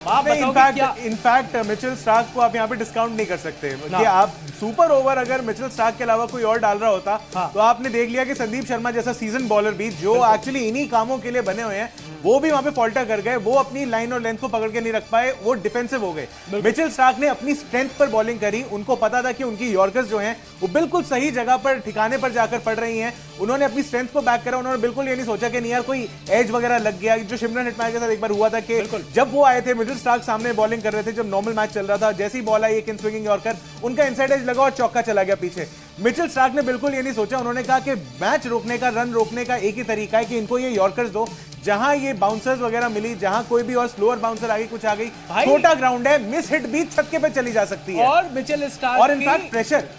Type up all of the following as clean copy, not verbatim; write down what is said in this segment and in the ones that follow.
In fact Mitchell Starc को आप यहाँ पे डिस्काउंट नहीं कर सकते कि आप सुपर ओवर अगर मिचेल स्टार्क के अलावा कोई और डाल रहा होता तो आपने देख लिया कि संदीप शर्मा जैसा सीजन बॉलर भी जो एक्चुअली इन्हीं कामों के लिए बने हुए हैं वो भी वहां पे फॉल्टर कर गए, वो अपनी लाइन और लेंथ को पकड़ के नहीं रख पाए, वो डिफेंसिव हो गए। मिचेल स्टार्क ने अपनी स्ट्रेंथ पर बॉलिंग करी, उनको पता था कि उनकी यॉर्कर्स जो हैं वो बिल्कुल सही जगह पर ठिकाने पर जाकर पड़ रही हैं, उन्होंने अपनी स्ट्रेंथ को बैक करा, उन्होंने बिल्कुल ये नहीं सोचा कि नहीं यार कोई एज वगैरह लग गया, जो शिमरन हेटमायर के साथ एक बार हुआ था कि जब वो आए थे मिचेल स्टार्क सामने बॉलिंग कर रहे थे, जब नॉर्मल मैच चल रहा था, जैसी बॉल आई एक इन स्विंगिंग यॉर्कर, उनका इनसाइड एज लगा और चौका चला गया पीछे। मिचेल स्टार्क ने बिल्कुल ये नहीं सोचा, उन्होंने कहा कि मैच रोकने का, रन रोकने का एक ही तरीका है कि इनको ये यॉर्कर्स दो, जहां ये बाउंसर्स वगैरह मिली, जहां कोई भी और स्लोअर बाउंसर आगे कुछ आ गई, छोटा ग्राउंड है, मिस हिट भी छक्के पे चली जा सकती है। और मिचेल स्टार्क और इनफैक्ट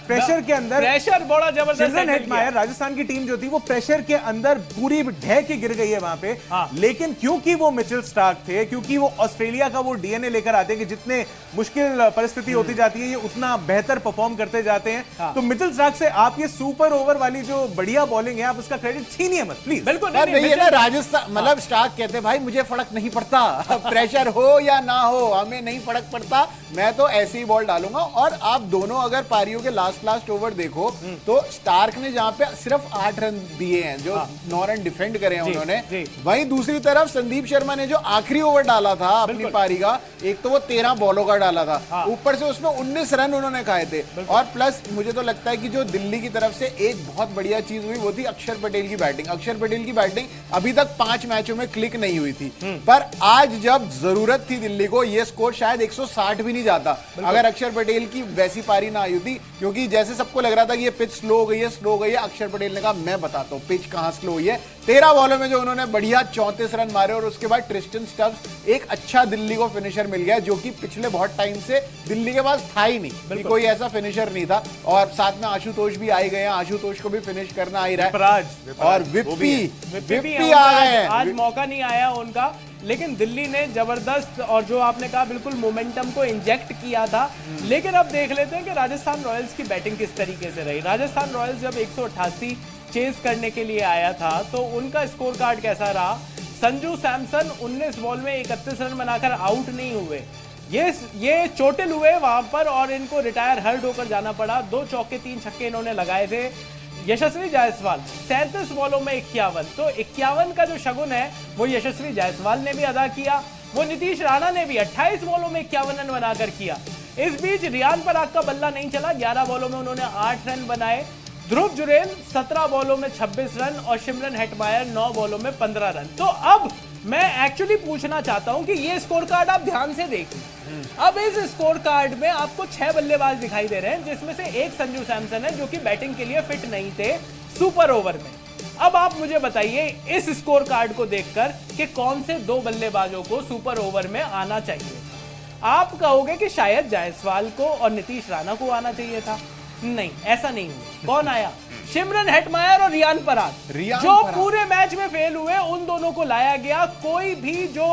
प्रेशर के अंदर प्रेशर बड़ा जबरदस्त शिमरन हेटमायर राजस्थान की टीम जो थी वो प्रेशर के अंदर पूरी ढह के गिर गई है वहां पे। लेकिन क्योंकि वो मिचेल स्टार्क थे, क्योंकि वो ऑस्ट्रेलिया का वो डीएनए लेकर आते हैं कि जितने मुश्किल परिस्थिति होती जाती है ये उतना बेहतर परफॉर्म करते जाते हैं। तो मिचेल स्टार्क से आप ये सुपर ओवर वाली जो बढ़िया बॉलिंग है आप उसका क्रेडिट छीनिए मत प्लीज। बिल्कुल नहीं है ना, राजस्थान मतलब स्टार्क कहते हैं भाई मुझे फर्क नहीं पड़ता प्रेशर हो या ना हो, हमें नहीं फर्क पड़ता, मैं तो ऐसे ही बॉल डालूंगा। और आप दोनों अगर पारियों के लास्ट ओवर देखो तो स्टार्क ने जहां पे सिर्फ 8 रन दिए हैं, जो 9 रन डिफेंड करे हैं उन्होंने, वहीं दूसरी तरफ संदीप शर्मा ने जो आखिरी ओवर डाला था अपनी पारी का, एक तो वो 13 बॉलों का डाला था, ऊपर से उसमें 19 रन उन्होंने खाए थे। और प्लस मुझे तो लगता है कि जो दिल्ली की तरफ से एक बहुत बढ़िया चीज हुई वो थी अक्षर पटेल की बैटिंग। अक्षर पटेल की बैटिंग अभी तक 5 मैचों में क्लिक नहीं हुई थी, पर आज जब जरूरत थी दिल्ली को, ये स्कोर शायद 160 भी नहीं जाता अगर अक्षर पटेल की वैसी पारी ना आई होती। क्योंकि जैसे सबको लग रहा था कि ये पिच स्लो हो गई है, अक्षर पटेल ने कहा मैं बताता हूं पिच कहां स्लो हुई है। 13 बॉलों में जो उन्होंने बढ़िया 34 रन मारे और उसके बाद ट्रिस्टन स्टब्स एक अच्छा दिल्ली को फिनिशर मिल गया, जो कि पिछले बहुत टाइम से दिल्ली के पास था ही नहीं, कोई ऐसा फिनिशर नहीं था। और साथ में आशुतोष भी आए गए हैं, आशुतोष को भी फिनिश करना ही रहा है, और विप्पी आ गए हैं। आज मौका नहीं आया उनका, लेकिन दिल्ली ने जबरदस्त और जो आपने कहा बिल्कुल मोमेंटम को इंजेक्ट किया था। लेकिन अब देख लेते हैं कि राजस्थान रॉयल्स की बैटिंग किस तरीके से रही। राजस्थान रॉयल्स जब 188 चेज करने के लिए आया था तो उनका स्कोर कार्ड कैसा रहा। संजू सैमसन 19 बॉल में 31 रन बनाकर आउट नहीं हुए, ये चोटिल हुए वहां पर और इनको रिटायर हर्ट होकर जाना पड़ा। 2 चौके 3 छक्के इन्होंने लगाए थे। यशस्वी जायसवाल 37 बॉलों में 51, तो 51 का जो शगुन है वो यशस्वी जायसवाल ने भी अदा किया, वो नीतीश राणा ने भी 28 बॉलों में 51 रन बनाकर किया। इस बीच रियान पराग का बल्ला नहीं चला, 11 बॉलों में उन्होंने 8 रन बनाए। ध्रुव जुरेल 17 बॉलों में 26 रन और शिमरन हेटमायर 9 बॉलों में 15 रन। तो अब मैं एक्चुअली पूछना चाहता हूं कि ये स्कोर कार्ड आप ध्यान से देखिए। अब इस स्कोर कार्ड में आपको 6 बल्लेबाज दिखाई दे रहे हैं, जिसमें से एक संजू सैमसन है जो कि बैटिंग के लिए फिट नहीं थे सुपर ओवर में। अब आप मुझे बताइए इस स्कोर कार्ड को देखकर कि कौन से 2 बल्लेबाजों को सुपर ओवर में आना चाहिए। आप कहोगे कि शायद जायसवाल को और नीतीश राणा को आना चाहिए था, नहीं ऐसा नहीं हुआ। कौन आया? शिमरन हेटमायर और रियान पराग, जो पूरे मैच में फेल हुए, उन दोनों को लाया गया। कोई भी जो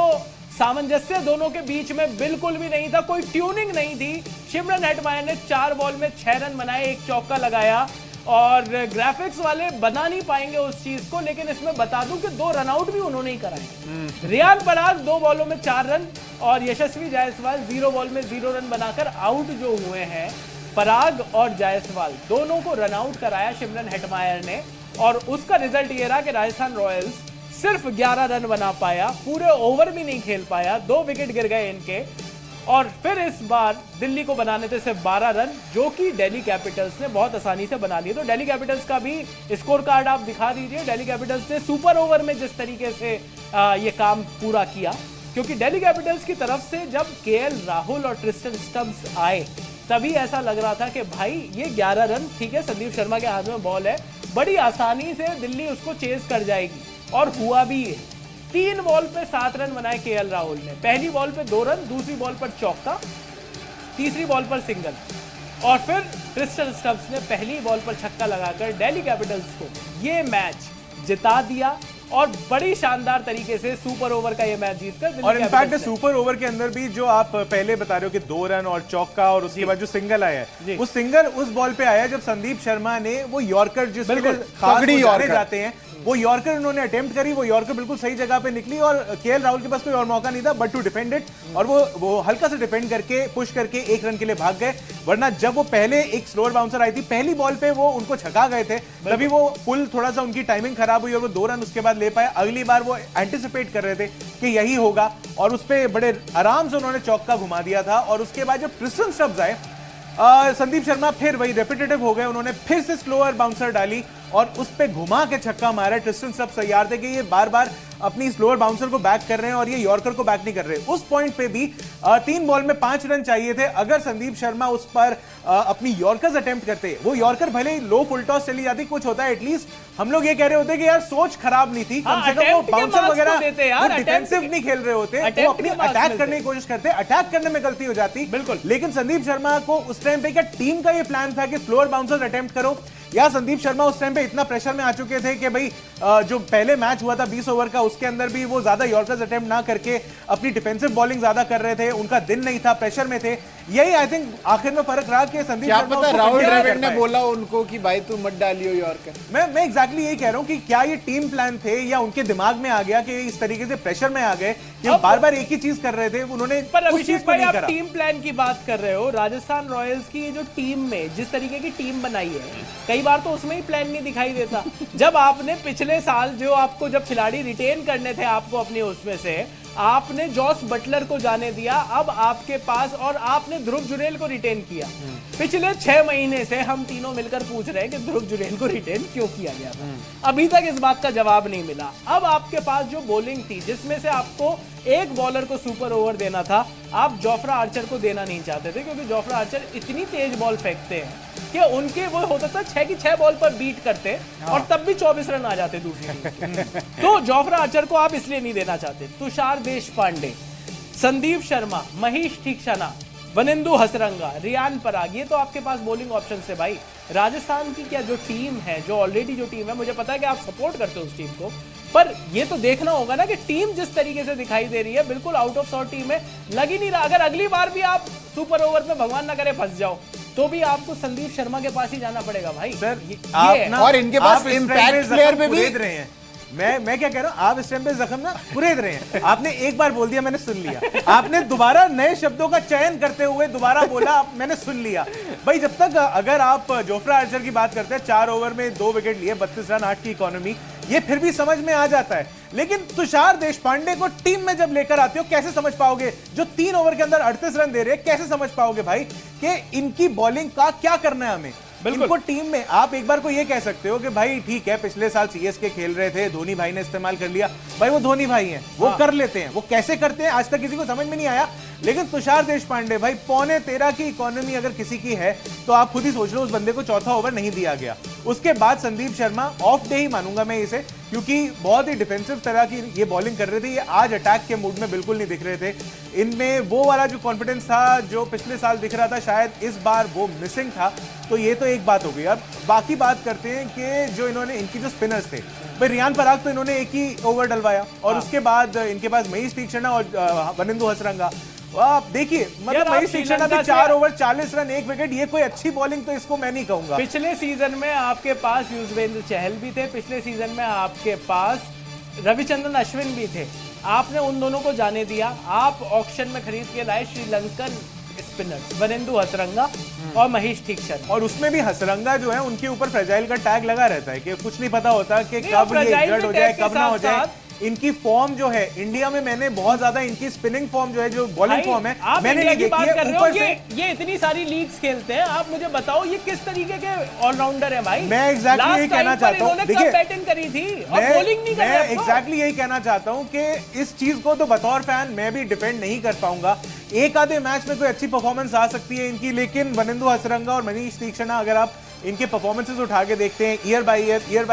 सामंजस्य दोनों के बीच में बिल्कुल भी नहीं था, कोई ट्यूनिंग नहीं थी। शिमरन हेटमायर ने 4 बॉल में 6 रन बनाए, 1 चौका लगाया, और ग्राफिक्स वाले बना नहीं पाएंगे उस चीज को, लेकिन इसमें बता दूं कि 2 रन आउट भी उन्होंने ही कराए। रियान पराग 2 बॉलों में 4 रन और यशस्वी जायसवाल 0 बॉल में 0 रन बनाकर आउट जो हुए हैं। पराग और जायसवाल दोनों को रन आउट कराया शिमरन हेटमायर ने, और उसका रिजल्ट ये रहा कि राजस्थान रॉयल्स सिर्फ 11 रन बना पाया, पूरे ओवर भी नहीं खेल पाया, 2 विकेट गिर गए इनके। और फिर इस बार दिल्ली को बनाने थे सिर्फ 12 रन, जो कि दिल्ली कैपिटल्स ने बहुत आसानी से बना लिए। तो दिल्ली कैपिटल्स का भी स्कोर कार्ड आप दिखा दीजिए। दिल्ली कैपिटल्स ने सुपर ओवर में जिस तरीके से ये काम पूरा किया, क्योंकि दिल्ली कैपिटल्स की तरफ से जब केएल राहुल और ट्रिस्टन स्टब्स आए तभी ऐसा लग रहा था कि भाई ये 11 रन, ठीक है संदीप शर्मा के हाथ में बॉल है, बड़ी आसानी से दिल्ली उसको चेज कर जाएगी, और हुआ भी है। 3 बॉल पे 7 रन बनाए केएल राहुल ने। पहली बॉल पे 2 रन, दूसरी बॉल पर चौका, तीसरी बॉल पर सिंगल, और फिर ट्रिस्टन स्टब्स ने पहली बॉल पर छक्का लगाकर दिल्ली कैपिटल्स को ये मैच जिता दिया, और बड़ी शानदार तरीके से सुपर ओवर का ये मैच जीतकर। और इनफैक्ट सुपर ओवर के अंदर भी जो आप पहले बता रहे हो कि 2 रन और चौका, और उसके बाद जो सिंगल आया है, वो सिंगल उस बॉल पे आया जब संदीप शर्मा ने वो यॉर्कर जिसके खास जाते हैं वो यॉर्कर उन्होंने अटेम्प्ट करी, वो यॉर्कर बिल्कुल सही जगह पे निकली और केएल राहुल के पास कोई और मौका नहीं था बट टू डिफेंड इट, और वो हल्का से डिफेंड करके पुश करके 1 रन के लिए भाग गए। वरना जब वो पहले एक स्लोअर बाउंसर आई थी पहली बॉल पे वो उनको छका गए थे, तभी वो पुल थोड़ा सा उनकी टाइमिंग खराब हुई और वो 2 रन उसके बाद ले पाए। अगली बार वो एंटिसिपेट कर रहे थे कि यही होगा और उस पे बड़े आराम से उन्होंने चौका घुमा दिया था। और उसके बाद जब ट्रिस्टन स्टब्स आए, संदीप शर्मा फिर वही रेपिटेटिव हो गए, उन्होंने फिर से स्लोअर बाउंसर डाली और उस पे घुमा के छक्का मारा। ट्रिस्टन स्टब्स तैयार थे कि ये बार बार अपनी स्लोअर बाउंसर को बैक कर रहे हैं और ये यॉर्कर को बैक नहीं कर रहे। उस पॉइंट पे भी 3 बॉल में 5 रन चाहिए थे। अगर संदीप शर्मा उस पर अपनी यॉर्कर्स अटेम्प्ट करते, वो यॉर्कर भले ही लो फुल टॉस चली जाती, कुछ होता है एटलीस्ट हम लोग ये कह रहे होते कि यार सोच खराब नहीं थी, कम से कम वो बाउंसर वगैरह डिफेंसिव नहीं खेल रहे होते, वो अपनी अटैक करने की कोशिश करते, अटैक करने में गलती हो जाती। बिल्कुल। लेकिन संदीप शर्मा को उस टाइम पे क्या टीम का ये प्लान था कि स्लोअर बाउंसर अटेम्प्ट करो, या संदीप शर्मा उस टाइम पे इतना प्रेशर में आ चुके थे कि भाई जो पहले मैच हुआ था 20 ओवर का, उसके अंदर भी वो ज्यादा यॉर्कर्स अटेम्प्ट ना करके अपनी डिफेंसिव बॉलिंग ज्यादा कर रहे थे, उनका दिन नहीं था, प्रेशर में थे। यही आई थिंक आखिर में फर्क रहा कि संदीप शर्मा पता राहुल द्रविड़ ने बोला उनको कि भाई तू मत डालियो यॉर्कर। मैं एग्जैक्टली यही कह रहा हूं कि क्या ये टीम प्लान थे या उनके दिमाग में आ गया कि इस तरीके से प्रेशर में आ गए कि वो बार बार एक ही चीज कर रहे थे, उन्होंने पर अभिषेक भाई आप टीम प्लान की बात कर रहे हो, राजस्थान रॉयल्स की जो टीम में जिस तरीके की टीम बनाई है, कई बार तो उसमें ही प्लान नहीं दिखाई देता। जब आपने पिछले साल जो आपको जब खिलाड़ी रिटेन करने थे आपको अपने उसमें से, आपने जॉस बटलर को जाने दिया, अब आपके पास, और आपने ध्रुव जुरेल को रिटेन किया। पिछले 6 महीने से हम तीनों मिलकर पूछ रहे हैं कि ध्रुव जुरेल को रिटेन क्यों किया गया था, अभी तक इस बात का जवाब नहीं मिला। अब आपके पास जो बॉलिंग थी जिसमें से आपको एक बॉलर को सुपर ओवर देना था, आप जोफ्रा आर्चर को देना नहीं चाहते थे क्योंकि जोफ्रा आर्चर इतनी तेज बॉल फेंकते हैं कि उनके वो होता था 6 की 6 बॉल पर बीट करते और तब भी 24 रन आ जाते दूसरी टीम के। तो जोफ्रा आर्चर को आप इसलिए नहीं देना चाहते। तुषार देशपांडे, संदीप शर्मा, महेश तीक्षणा, वनिंदु हसरंगा, रियान पराग, ये तो आपके पास बॉलिंग ऑप्शन है भाई। राजस्थान की क्या जो टीम है, जो ऑलरेडी जो टीम है, मुझे पता है कि आप सपोर्ट करते हो उस टीम को, पर ये तो देखना होगा ना कि टीम जिस तरीके से दिखाई दे रही है बिल्कुल आउट ऑफ सॉर्ट टीम है, लग ही नहीं रहा। अगर अगली बार भी आप सुपर ओवर में भगवान ना करे फंस जाओ तो भी आपको संदीप शर्मा के पास ही जाना पड़ेगा भाई। सर ये और इनके पास इम्पैक्ट प्लेयर पे भी रहे हैं। मैं क्या कह रहा हूं, आप इस टाइम पे जख्म ना कुरेद रहे हैं। आपने एक बार बोल दिया, मैंने सुन लिया, आपने दोबारा नए शब्दों का चयन करते हुए दोबारा बोला, मैंने सुन लिया। भाई जब तक अगर आप जोफ्रा आर्चर की बात करते हैं, 4 ओवर में 2 विकेट लिए, 32 रन, 8 की इकोनॉमी, ये फिर भी समझ में आ जाता है। लेकिन तुषार देशपांडे को टीम में जब लेकर आते हो कैसे समझ पाओगे? जो 3 ओवर के अंदर 38 रन दे रहे हैं, कैसे समझ पाओगे भाई कि इनकी बॉलिंग का क्या करना है हमें? इनको टीम में आप एक बार को ये कह सकते हो कि भाई ठीक है, पिछले साल सीएसके खेल रहे थे, धोनी भाई ने इस्तेमाल कर लिया, भाई वो धोनी भाई हैं, वो कर लेते हैं, वो कैसे करते हैं आज तक किसी को समझ में नहीं आया। लेकिन तुषार देशपांडे भाई 13.25 की इकोनॉमी अगर किसी की है तो आप खुद ही सोच लो, उस बंदे को चौथा ओवर नहीं दिया गया। उसके बाद संदीप शर्मा ऑफ डे ही मानूंगा मैं इसे, क्योंकि बहुत ही डिफेंसिव तरह की ये बॉलिंग कर रहे थे, ये आज अटैक के मूड में बिल्कुल नहीं दिख रहे थे। इनमें वो वाला जो कॉन्फिडेंस था जो पिछले साल दिख रहा था, शायद इस बार वो मिसिंग था। तो ये तो एक बात हो गई। अब बाकी बात करते हैं कि जो इन्होंने इनकी जो स्पिनर्स थे, भाई रियान पराग तो इन्होंने एक ही ओवर डलवाया और उसके बाद इनके पास महेश तीक्षणा और वनिंदु हसरंगा। आप देखिए, मतलब महेश तीक्षणा भी 4 ओवर 40 रन 1 विकेट, ये कोई अच्छी बॉलिंग तो इसको मैं नहीं कहूंगा। पिछले सीजन में आपके पास युजवेंद्र चहल भी थे, पिछले सीजन में आपके पास रविचंद्रन अश्विन भी थे, आपने उन दोनों को जाने दिया। आप ऑक्शन में खरीद के लाए श्रीलंकन स्पिनर वनिंदु हसरंगा और महेश तीक्षणा, और उसमें भी हसरंगा जो है उनके ऊपर फ्रेजाइल का टैग लगा रहता है कि कुछ नहीं पता होता कि कब ये इंजर्ड हो जाए, कब ना हो जाए। इनकी फॉर्म जो है इंडिया में, मैंने बहुत ज्यादा इनकी स्पिनिंग फॉर्म जो है, जो बॉलिंग फॉर्म है, मैंने नहीं देखी है। ऊपर से ये इतनी सारी लीग्स खेलते हैं, आप मुझे बताओ ये किस तरीके के ऑलराउंडर है भाई? मैं एग्जैक्टली यही कहना चाहता हूँ। देखिए बैटिंग करी थी और बॉलिंग नहीं कर रहे। मैं एग्जैक्टली यही कहना चाहता हूँ कि इस चीज को तो बतौर फैन मैं भी डिफेंड नहीं कर पाऊंगा। एक आधे मैच में कोई अच्छी परफॉर्मेंस आ सकती है इनकी, लेकिन वनिंदु हसरंगा और मनीष तीक्षणा अगर आप इनके परफॉर्मेंसेस उठा के देखते हैं ईयर बाय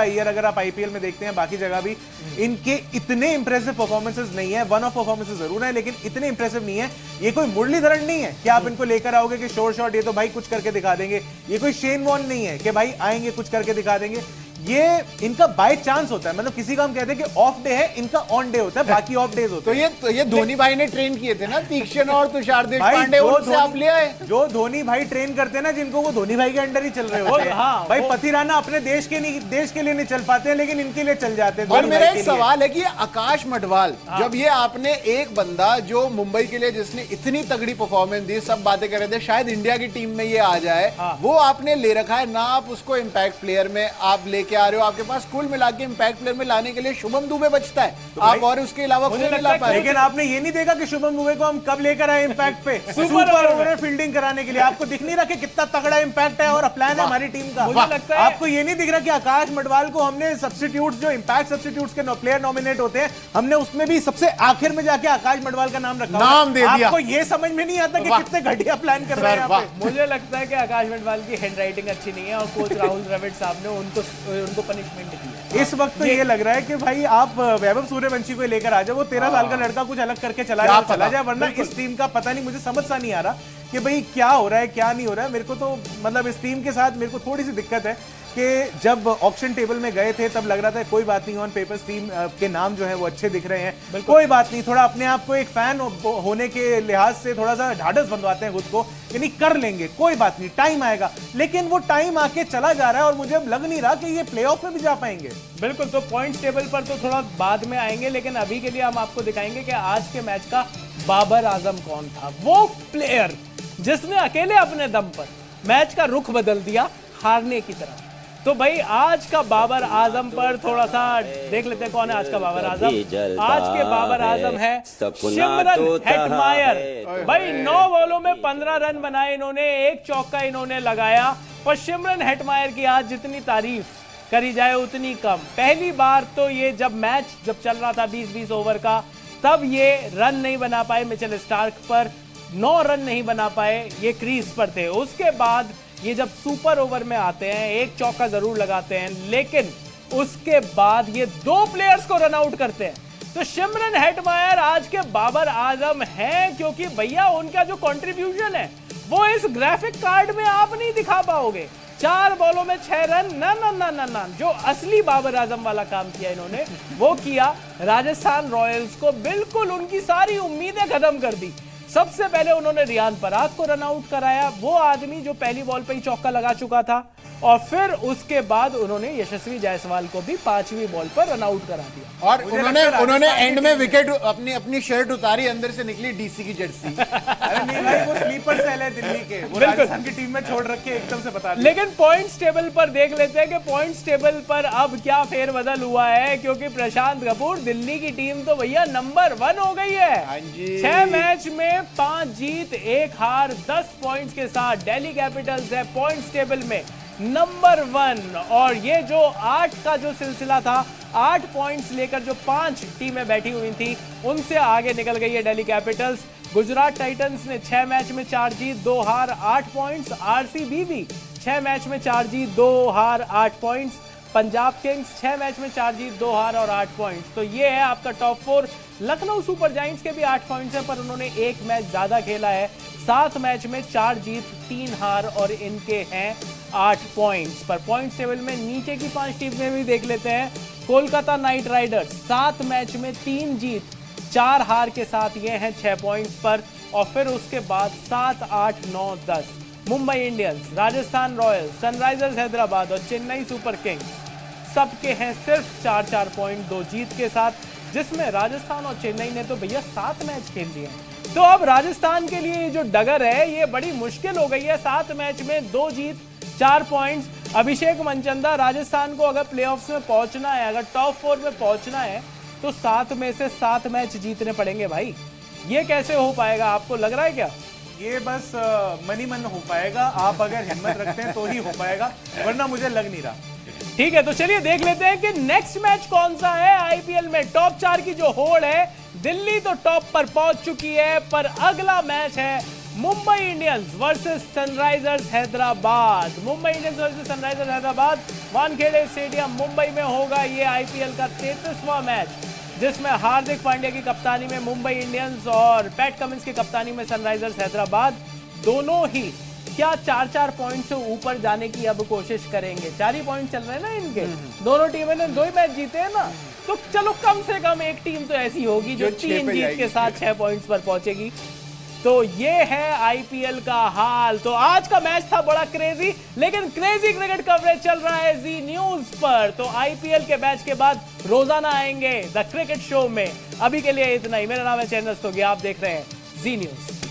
ईयर अगर आप आईपीएल में देखते हैं, बाकी जगह भी इनके इतने इंप्रेसिव परफॉर्मेंसेस नहीं है। वन ऑफ परफॉर्मेंसेस जरूर है लेकिन इतने इंप्रेसिव नहीं है। ये कोई मुरलीधरन नहीं है कि आप इनको लेकर आओगे कि शोर शॉट ये तो भाई कुछ करके दिखा देंगे। ये कोई शेन वॉर्न नहीं है कि भाई आएंगे कुछ करके दिखा देंगे। ये इनका बाय चांस होता है, मतलब किसी का हम कहते हैं कि ऑफ डे है, इनका ऑन डे होता है, बाकी ऑफ डेज होते हैं। तो ये धोनी भाई ने ट्रेन किए थे ना तीक्ष्ण और तुषार देशपांडे, उनसे आप ले आए। जो धोनी भाई ट्रेन करते हैं ना जिनको, वो धोनी भाई के अंडर ही चल रहे होते हैं। हाँ, भाई पथिराना अपने देश के लिए नहीं चल पाते हैं, लेकिन इनके लिए चल जाते हैं। और मेरा एक सवाल है कि आकाश मडवाल, जब ये आपने एक बंदा जो मुंबई के लिए जिसने इतनी तगड़ी परफॉर्मेंस दी, सब बातें कर रहे थे शायद इंडिया की टीम में ये आ जाए, वो आपने ले रखा है ना, आप उसको इंपैक्ट प्लेयर में आप लेके आ रहे हो। आपके पास कुल मिला के इंपैक्ट प्लेयर में लाने के लिए शुभम दुबे बचता है, आप और उसके अलावा कोई नहीं ला पाए। लेकिन आपने ये नहीं देखा कि शुभम दुबे को हम कब लेकर आए इंपैक्ट पे, सुपर ओवर में फील्डिंग कराने के लिए। आपको दिख नहीं रहा कि कितना तगड़ा इंपैक्ट है और प्लान है हमारी टीम का। मुझे लगता है आपको ये नहीं दिख रहा कि आकाश मडवाल को हमने सब्स्टिट्यूट्स, जो इंपैक्ट सब्स्टिट्यूट्स के प्लेयर नॉमिनेट होते हैं, हमने उसमें भी सबसे आखिर में जाके आकाश मडवाल का नाम रखा, नाम दे दिया। आपको ये समझ में नहीं आता कि कितने घटिया प्लान कर रहे हैं यहाँ पे। मुझे लगता है कि आकाश मडवाल की हैंडराइटिंग अच्छी नहीं है और कोच राहुल द्रविड़ साहब ने उनको पनिशमेंट दी है। इस वक्त तो ये लग रहा है कि भाई आप वैभव सूर्यवंशी को लेकर आ जाओ, वो 13 साल का लड़का कुछ अलग करके चला जाए, वरना इस टीम का पता नहीं, मुझे समझ सा नहीं आ रहा कि भाई क्या हो रहा है क्या नहीं हो रहा है। मेरे को तो मतलब इस टीम के साथ मेरे को थोड़ी सी दिक्कत है कि जब ऑक्शन टेबल में गए थे तब लग रहा था कोई बात नहीं, ऑन पेपर्स टीम के नाम जो है वो अच्छे दिख रहे हैं, कोई बात नहीं, थोड़ा अपने आप को एक फैन होने के लिहाज से थोड़ा सा ढाढ़स बंधवाते हैं खुद को, यानी कर लेंगे, कोई बात नहीं, टाइम आएगा। लेकिन वो टाइम आके चला जा रहा है और मुझे अब लग नहीं रहा कि ये प्लेऑफ में भी जा पाएंगे। बिल्कुल, तो पॉइंट्स टेबल पर तो थोड़ा बाद में आएंगे, लेकिन अभी के लिए हम आपको दिखाएंगे कि आज के मैच का बाबर आजम कौन था, वो प्लेयर जिसने अकेले अपने दम पर मैच का रुख बदल दिया हारने की तरफ। तो भाई आज का बाबर आजम पर थोड़ा सा देख लेते हैं कौन है आज का बाबर आजम। आज के बाबर आजम है सिमरन हेटमायर। भाई 9 बॉलों में 15 रन बनाए इन्होंने, 1 चौका इन्होंने लगाया। पर सिमरन हेटमायर की आज जितनी तारीफ करी जाए उतनी कम। पहली बार तो ये जब मैच चल रहा था 20-20 ओवर का, तब ये रन नहीं बना पाए मिचेल स्टार्क पर, 9 रन नहीं बना पाए, ये क्रीज पर थे। उसके बाद ये जब सुपर ओवर में आते हैं 1 चौका जरूर लगाते हैं, लेकिन उसके बाद ये 2 प्लेयर्स को रन आउट करते हैं। तो सिमरन हेटमायर आज के बाबर आजम हैं, क्योंकि भैया उनका जो कंट्रीब्यूशन है वो इस ग्राफिक कार्ड में आप नहीं दिखा पाओगे। 4 बॉलों में 6 रन, ना ना ना ना ना, जो असली बाबर आजम वाला काम किया इन्होंने वो किया। राजस्थान रॉयल्स को बिल्कुल उनकी सारी उम्मीदें खत्म कर दी। सबसे पहले उन्होंने रियान पराग को रन आउट कराया, वो आदमी जो पहली बॉल पे ही चौका लगा चुका था, और फिर उसके बाद उन्होंने यशस्वी जायसवाल को भी 5वीं बॉल पर रन आउट करा दिया। और उन्होंने एंड में विकेट अपनी शर्ट उतारी, अंदर से निकली डीसी की जर्सी। अरे नहीं भाई, वो स्लीपर सेल है दिल्ली के, वो राजस्थान की टीम में छोड़ रख के एकदम से बता दिया। लेकिन पॉइंट्स टेबल पर देख लेते हैं कि पॉइंट्स टेबल पर अब क्या फेरबदल हुआ है, क्योंकि प्रशांत कपूर दिल्ली की टीम तो भैया नंबर 1 हो गई है। 6 मैच में 5 जीत 1 हार 10 पॉइंट्स के साथ दिल्ली कैपिटल्स है पॉइंट्स टेबल में नंबर 1। और ये जो 8 का जो सिलसिला था, 8 पॉइंट्स लेकर जो 5 टीमें बैठी हुई थी उनसे आगे निकल गई है दिल्ली कैपिटल्स। गुजरात टाइटंस ने 6 मैच में 4 जीत 2 हार 8 पॉइंट्स। आरसीबी भी 6 मैच में 4 जीत 2 हार 8 पॉइंट्स। पंजाब किंग्स 6 मैच में 4 जीत 2 हार और 8 पॉइंट्स। तो ये है आपका टॉप 4। लखनऊ सुपर जायंट्स के भी 8 पॉइंट्स हैं, पर उन्होंने 1 मैच ज्यादा खेला है। 7 मैच में 4 जीत 3 हार और इनके हैं 8 पॉइंट्स। पर पॉइंट्स टेबल में नीचे की 5 टीमें भी देख लेते हैं। कोलकाता नाइट राइडर्स 7 मैच में 3 जीत 4 हार के साथ ये हैं 6 पॉइंट्स पर। और फिर उसके बाद 7, 8, 9, 10 Mumbai Indians, Rajasthan Royals, Sunrisers Hyderabad और चेन्नई सुपर किंग्स सबके हैं सिर्फ 4-4 पॉइंट 2 जीत के साथ, जिसमें राजस्थान और चेन्नई ने तो भैया 7 मैच खेल लिए हैं। तो अब राजस्थान के लिए जो डगर है ये बड़ी मुश्किल हो गई है। 7 मैच में 2 जीत 4 पॉइंट्स। अभिषेक मनचंदा, राजस्थान को अगर प्लेऑफ्स में पहुंचना है, अगर टॉप 4 में पहुंचना है, तो 7 में से 7 मैच जीतने पड़ेंगे भाई। ये कैसे हो पाएगा, आपको लग रहा है क्या? ये बस मनी मन हो पाएगा, आप अगर हिम्मत रखते हैं तो ही हो पाएगा, वरना मुझे लग नहीं रहा। ठीक है, तो चलिए देख लेते हैं कि नेक्स्ट मैच कौन सा है आईपीएल में। टॉप 4 की जो होड़ है, दिल्ली तो टॉप पर पहुंच चुकी है, पर अगला मैच है Mumbai Indians versus Sunrisers Hyderabad. Mumbai Indians versus Sunrisers Hyderabad Wankhede stadium Mumbai में होगा। ये आईपीएल का 33वां मैच, जिसमें हार्दिक पांड्या की कप्तानी में मुंबई इंडियंस और पैट कमिंस की कप्तानी में सनराइजर्स हैदराबाद दोनों ही क्या 4-4 पॉइंट से ऊपर जाने की अब कोशिश करेंगे? 4 ही पॉइंट चल रहे हैं ना इनके, दोनों टीमें ने 2 ही मैच जीते हैं ना, तो चलो कम से कम एक टीम तो ऐसी होगी जो 3 जीत के साथ 6 पॉइंट्स पर पहुंचेगी। तो ये है आईपीएल का हाल। तो आज का मैच था बड़ा क्रेजी, लेकिन क्रेजी क्रिकेट कवरेज चल रहा है जी न्यूज पर। तो आईपीएल के मैच के बाद रोजाना आएंगे द क्रिकेट शो में। अभी के लिए इतना ही। मेरा नाम है चैनल, आप देख रहे हैं जी न्यूज।